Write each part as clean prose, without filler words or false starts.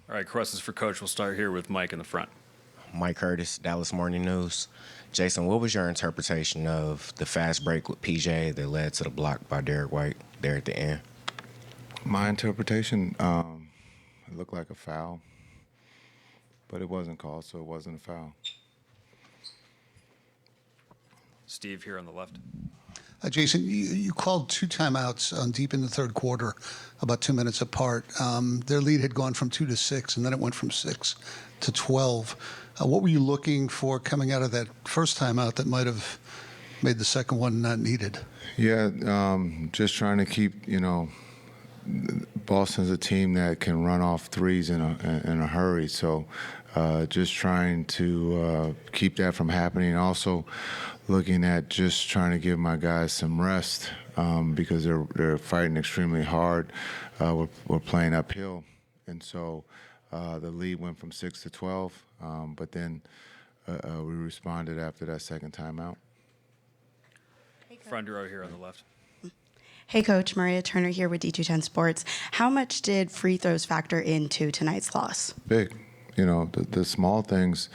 All right, questions for Coach. We'll start here with Mike in the front. Mike Curtis, Dallas Morning News. Jason, what was your interpretation of the fast break with PJ that led to the block by Derek White there at the end? My interpretation, it looked like a foul, but it wasn't called, so it wasn't a foul. Steve here on the left. Jason, you called two timeouts deep in the third quarter, about 2 minutes apart. Their lead had gone from 2 to 6, and then it went from 6 to 12. What were you looking for coming out of that first timeout that might have made the second one not needed? Yeah, just trying to keep, Boston's a team that can run off threes in a hurry. So just trying to keep that from happening. Also looking at just trying to give my guys some rest because they're fighting extremely hard. We're playing uphill. And so the lead went from 6 to 12, but then we responded after that second timeout. Front row here on the left. Hey, Coach. Maria Turner here with D210 Sports. How much did free throws factor into tonight's loss? Big. The small things,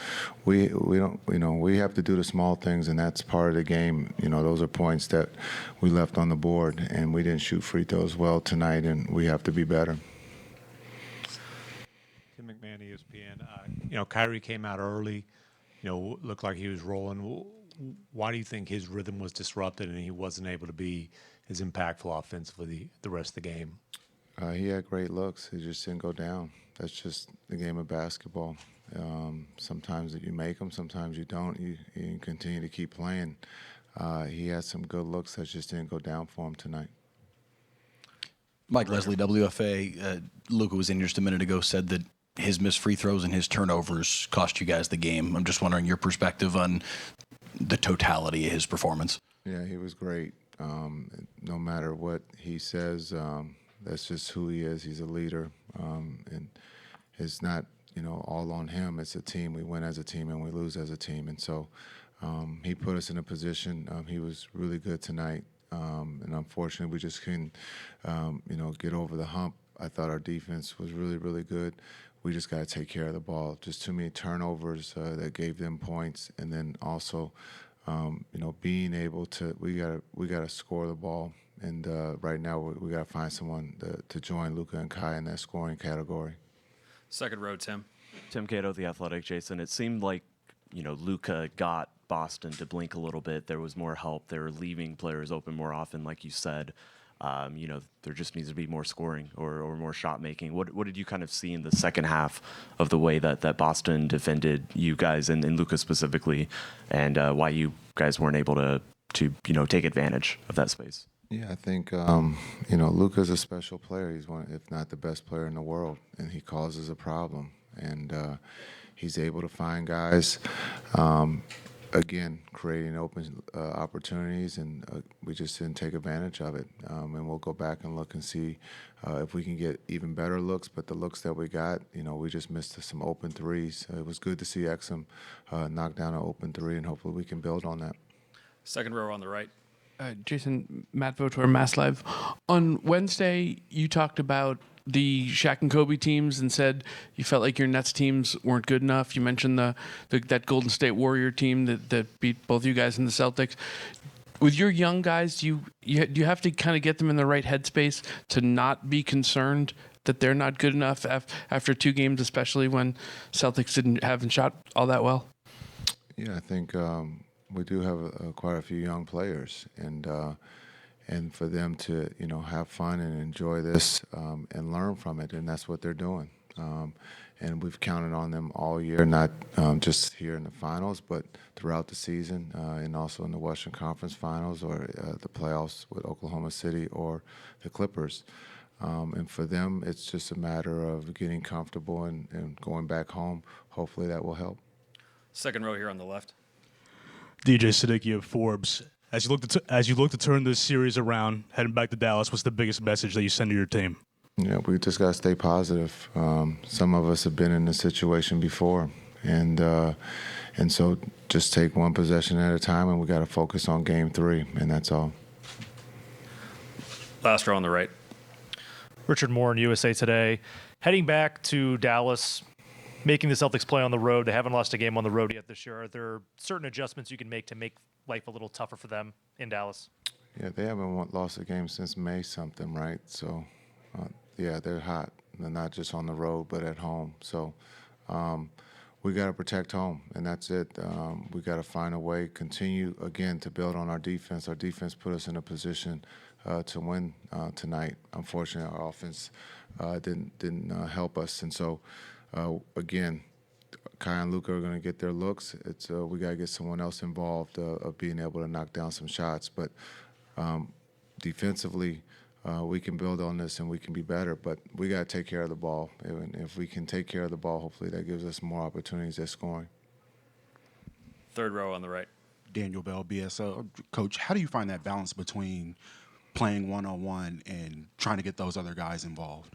we don't, we have to do the small things, and that's part of the game. Those are points that we left on the board, and we didn't shoot free throws well tonight, and we have to be better. Tim McMahon, ESPN. Kyrie came out early, looked like he was rolling. Why do you think his rhythm was disrupted and he wasn't able to be as impactful offensively the rest of the game? He had great looks. He just didn't go down. That's just the game of basketball. Sometimes you make them, sometimes you don't. You continue to keep playing. He had some good looks that just didn't go down for him tonight. Mike Leslie, WFA. Luka was in just a minute ago, said that his missed free throws and his turnovers cost you guys the game. I'm just wondering your perspective on the totality of his performance. Yeah, he was great. No matter what he says, that's just who he is. He's a leader, and it's not all on him. It's a team. We win as a team and we lose as a team, and so he put us in a position. He was really good tonight, and unfortunately we just couldn't get over the hump. I thought our defense was really, really good. We just got to take care of the ball. Just too many turnovers that gave them points, and then also, being able to we got to score the ball. And right now we got to find someone to join Luka and Kai in that scoring category. Second row, Tim. Tim Cato, The Athletic. Jason, it seemed like Luka got Boston to blink a little bit. There was more help. They were leaving players open more often, like you said. There just needs to be more scoring or more shot making. What did you kind of see in the second half of the way that Boston defended you guys and Luka specifically, and why you guys weren't able to take advantage of that space? Yeah, I think Luka's a special player. He's one, if not the best player in the world, and he causes a problem. And he's able to find guys. Again, creating open opportunities, and we just didn't take advantage of it. And we'll go back and look and see if we can get even better looks. But the looks that we got, we just missed some open threes. It was good to see Exum knock down an open three, and hopefully we can build on that. Second row on the right. Jason, Matt Votor, Mass Live. On Wednesday, you talked about the Shaq and Kobe teams and said you felt like your Nets teams weren't good enough. You mentioned that Golden State Warrior team that beat both you guys and the Celtics. With your young guys, do you have to kind of get them in the right headspace to not be concerned that they're not good enough after two games, especially when Celtics haven't shot all that well? Yeah, I think we do have quite a few young players, and for them to have fun and enjoy this and learn from it, and that's what they're doing. And we've counted on them all year, not just here in the finals, but throughout the season, and also in the Western Conference Finals or the playoffs with Oklahoma City or the Clippers. And for them, it's just a matter of getting comfortable and going back home. Hopefully that will help. Second row here on the left. DJ Siddiqui of Forbes. As you look to turn this series around, heading back to Dallas, what's the biggest message that you send to your team? Yeah, we just got to stay positive. Some of us have been in this situation before, and so just take one possession at a time, and we got to focus on Game 3, and that's all. Last row on the right. Richard Moore in USA Today. Heading back to Dallas, making the Celtics play on the road, they haven't lost a game on the road yet this year. Are there certain adjustments you can make to make life a little tougher for them in Dallas? Yeah, they haven't lost a game since May something, right? So, yeah, they're hot. They're not just on the road, but at home. So, we got to protect home, and that's it. We got to find a way, continue, again, to build on our defense. Our defense put us in a position to win tonight. Unfortunately, our offense didn't help us. And so, again, Kai and Luka are going to get their looks. It's we got to get someone else involved of being able to knock down some shots. But defensively, we can build on this and we can be better. But we got to take care of the ball. And if we can take care of the ball, hopefully that gives us more opportunities at scoring. Third row on the right. Daniel Bell, BSO. Coach, how do you find that balance between playing one-on-one and trying to get those other guys involved?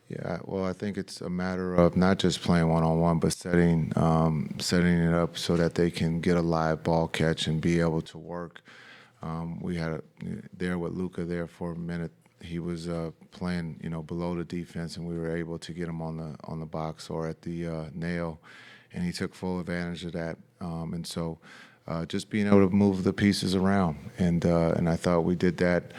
Yeah, well, I think it's a matter of not just playing one-on-one, but setting it up so that they can get a live ball catch and be able to work. We had there with Luka there for a minute. He was playing, below the defense, and we were able to get him on the box or at the nail, and he took full advantage of that. And so, just being able to move the pieces around, and I thought we did that.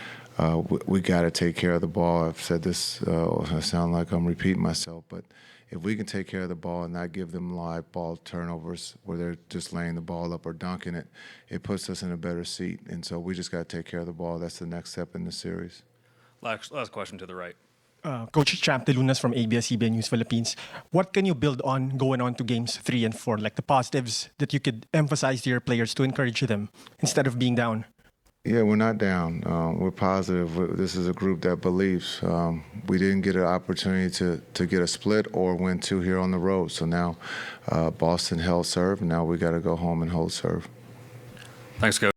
We got to take care of the ball. I've said this, I sound like I'm repeating myself, but if we can take care of the ball and not give them live ball turnovers where they're just laying the ball up or dunking it, it puts us in a better seat. And so we just got to take care of the ball. That's the next step in the series. Last question to the right. Coach Champ De Lunas from ABS-CBN News Philippines. What can you build on going on to games 3 and 4, like the positives that you could emphasize to your players to encourage them instead of being down? Yeah, we're not down. We're positive. This is a group that believes. We didn't get an opportunity to get a split or win 2 here on the road. So now Boston held serve, and now we got to go home and hold serve. Thanks, Coach.